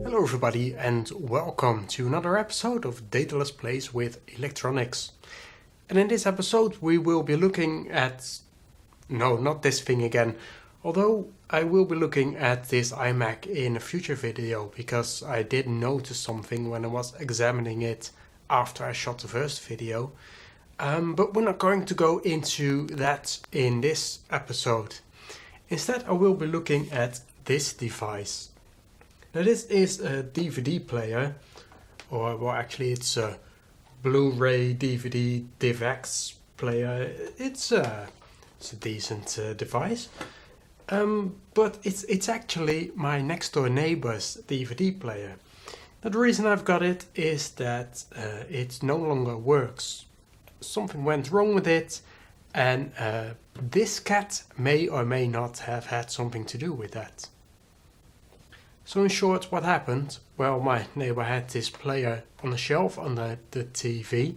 Hello everybody and welcome to another episode of Daedalus Plays with Electronics. And in this episode we will be looking at... no, not this thing again. Although I will be looking at this iMac in a future video because I did notice something when I was examining it after I shot the first video. But we're not going to go into that in this episode. Instead I will be looking at this device. Now this is a DVD player, or well actually it's a Blu-ray DVD DivX player. It's a decent device, but it's actually my next door neighbor's DVD player. Now the reason I've got it is that it no longer works. Something went wrong with it, and this cat may or may not have had something to do with that. So in short, what happened? Well, my neighbor had this player on a shelf under the TV,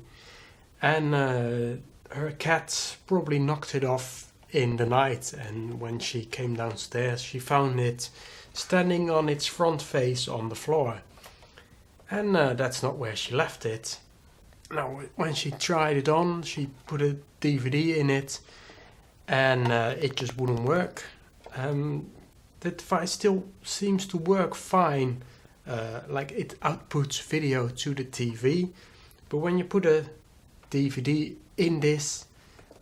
and her cat probably knocked it off in the night, and when she came downstairs she found it standing on its front face on the floor. And that's not where she left it. Now when she tried it on, she put a DVD in it, and it just wouldn't work. The device still seems to work fine, like it outputs video to the TV, but when you put a DVD in this,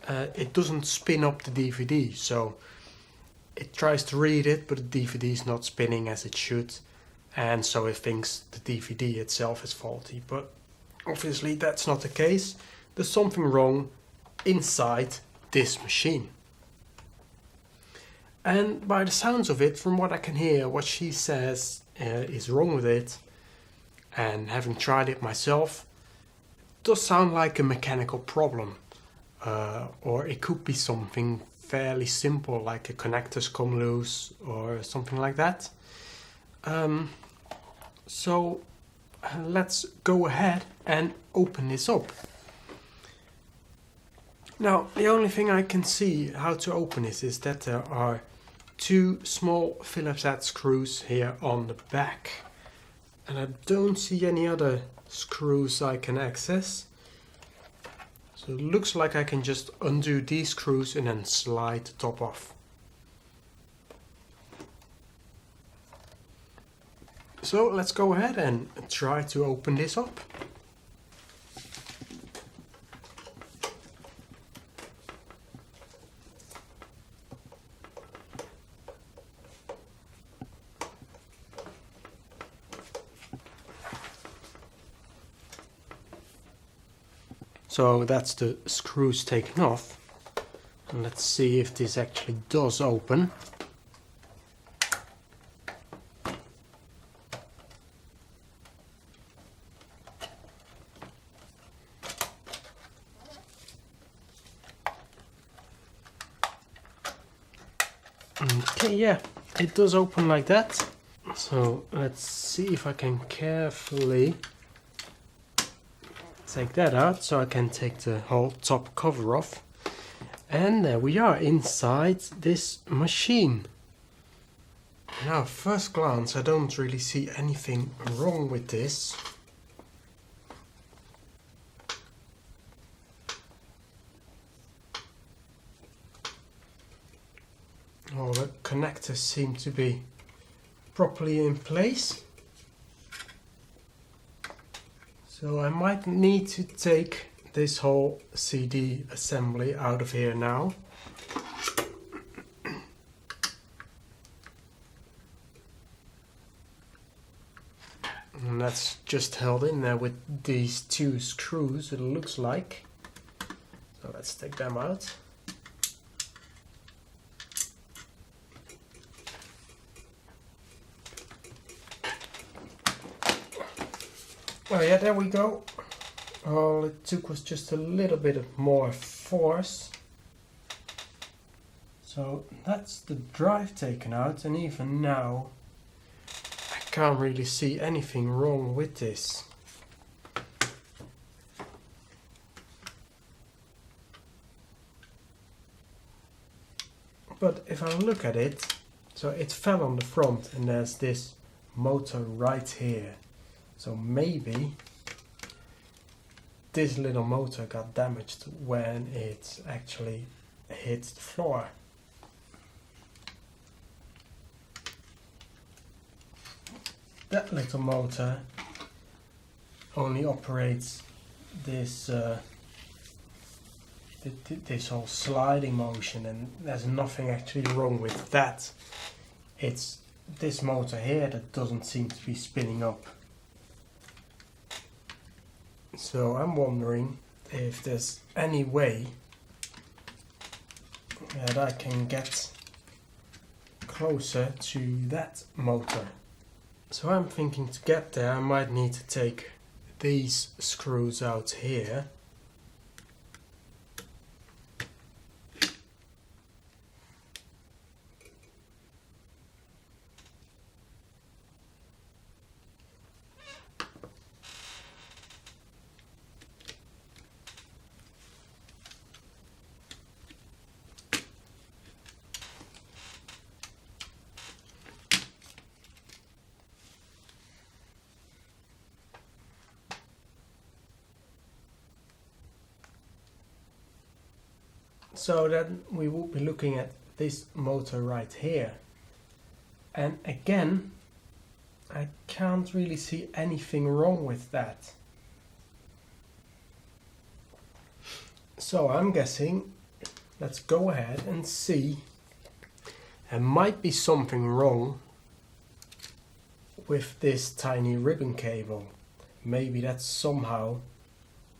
it doesn't spin up the DVD, so it tries to read it, but the DVD is not spinning as it should, and so it thinks the DVD itself is faulty, but obviously that's not the case. There's something wrong inside this machine. And by the sounds of it, from what I can hear, what she says is wrong with it, and having tried it myself, it does sound like a mechanical problem, or it could be something fairly simple like a connector's come loose or something like that. So let's go ahead and open this up. Now the only thing I can see how to open this is that there are two small Phillips head screws here on the back, and I don't see any other screws I can access, so it looks like I can just undo these screws and then slide the top off. So let's go ahead and try to open this up. So that's the screws taken off, and let's see if this actually does open. Okay, yeah, it does open like that. So let's see if I can carefully take that out so I can take the whole top cover off. And there we are inside this machine. Now, first glance, I don't really see anything wrong with this. All the connectors seem to be properly in place. So I might need to take this whole CD assembly out of here now. And that's just held in there with these two screws, it looks like. So let's take them out. Oh yeah, there we go. All it took was just a little bit of more force. So that's the drive taken out, and even now I can't really see anything wrong with this. But if I look at it, so it fell on the front and there's this motor right here. So maybe this little motor got damaged when it actually hit the floor. That little motor only operates this this whole sliding motion, and there's nothing actually wrong with that. It's this motor here that doesn't seem to be spinning up. So I'm wondering if there's any way that I can get closer to that motor. So I'm thinking to get there I might need to take these screws out here. So then we will be looking at this motor right here. And again, I can't really see anything wrong with that. So I'm guessing, let's go ahead and see. There might be something wrong with this tiny ribbon cable. Maybe that somehow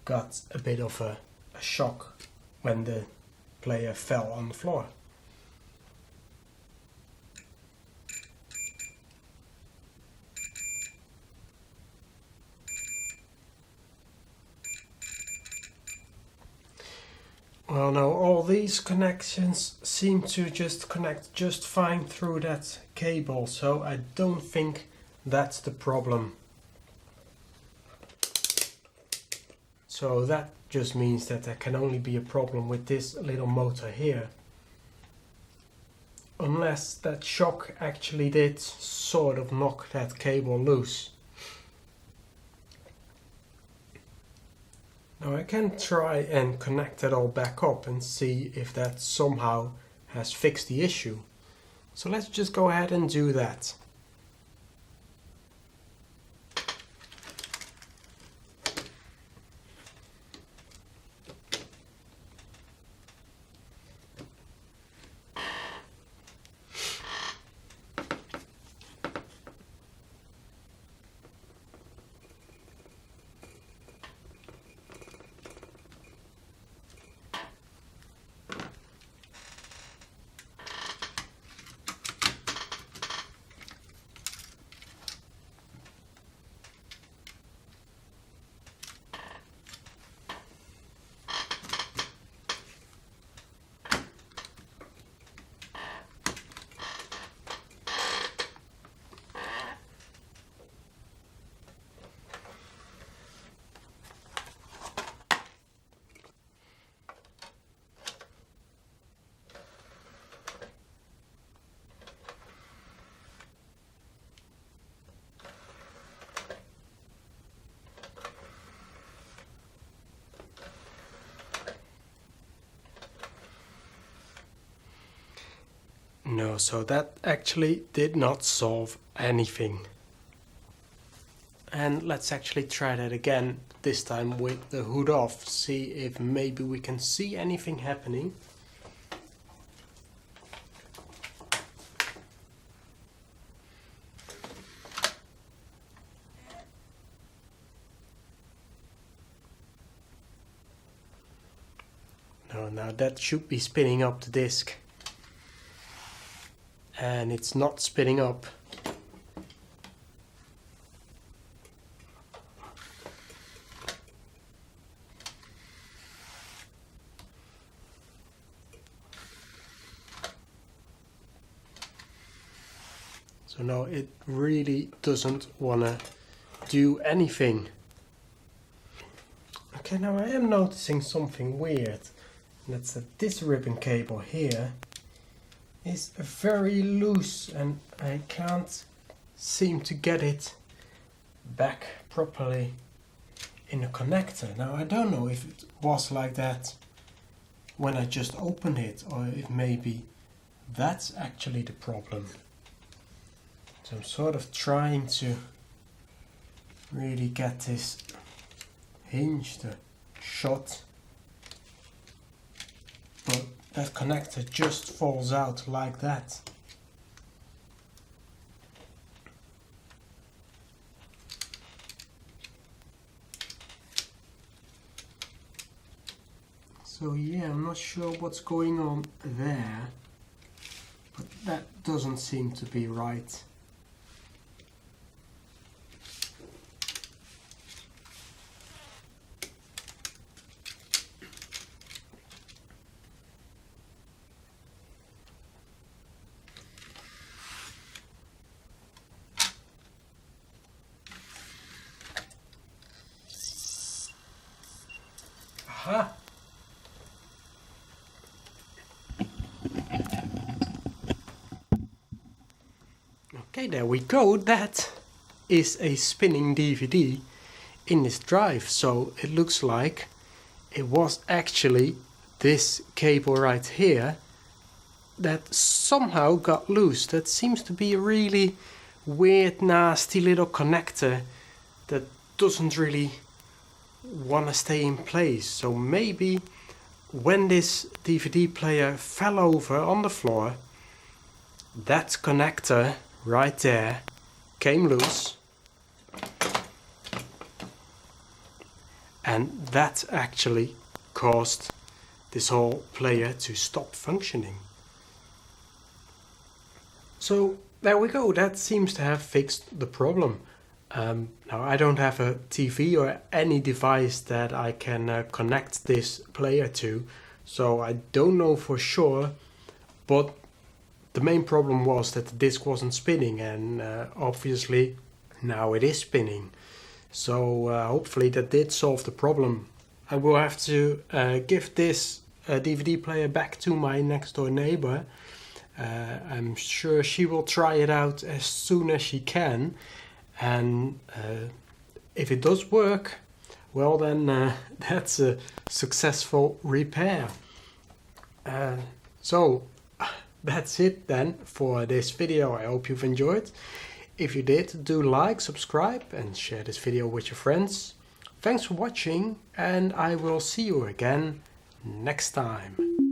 got a bit of a shock when the player fell on the floor. Well, now all these connections seem to just connect just fine through that cable, so I don't think that's the problem. So that just means that there can only be a problem with this little motor here. Unless that shock actually did sort of knock that cable loose. Now I can try and connect it all back up and see if that somehow has fixed the issue. So let's just go ahead and do that. No, so that actually did not solve anything. And let's actually try that again, this time with the hood off, see if maybe we can see anything happening. No, now that should be spinning up the disc. And it's not spinning up. So no, it really doesn't want to do anything. Okay, now I am noticing something weird. And that's that this ribbon cable here is very loose, and I can't seem to get it back properly in the connector. Now I don't know if it was like that when I just opened it, or if maybe that's actually the problem. So I'm sort of trying to really get this hinge shut, but that connector just falls out like that. So yeah, I'm not sure what's going on there, but that doesn't seem to be right. Aha! Okay, there we go. That is a spinning DVD in this drive. So it looks like it was actually this cable right here that somehow got loose. That seems to be a really weird, nasty little connector that doesn't really want to stay in place. So maybe when this DVD player fell over on the floor, that connector right there came loose, and that actually caused this whole player to stop functioning. So there we go, that seems to have fixed the problem. Now I don't have a TV or any device that I can connect this player to, so I don't know for sure, but the main problem was that the disc wasn't spinning, and obviously now it is spinning. So hopefully that did solve the problem. I will have to give this DVD player back to my next door neighbor. I'm sure she will try it out as soon as she can, and if it does work, well then that's a successful repair. So that's it then for this video. I hope you've enjoyed. If you did, do like, subscribe and share this video with your friends. Thanks for watching, and I will see you again next time.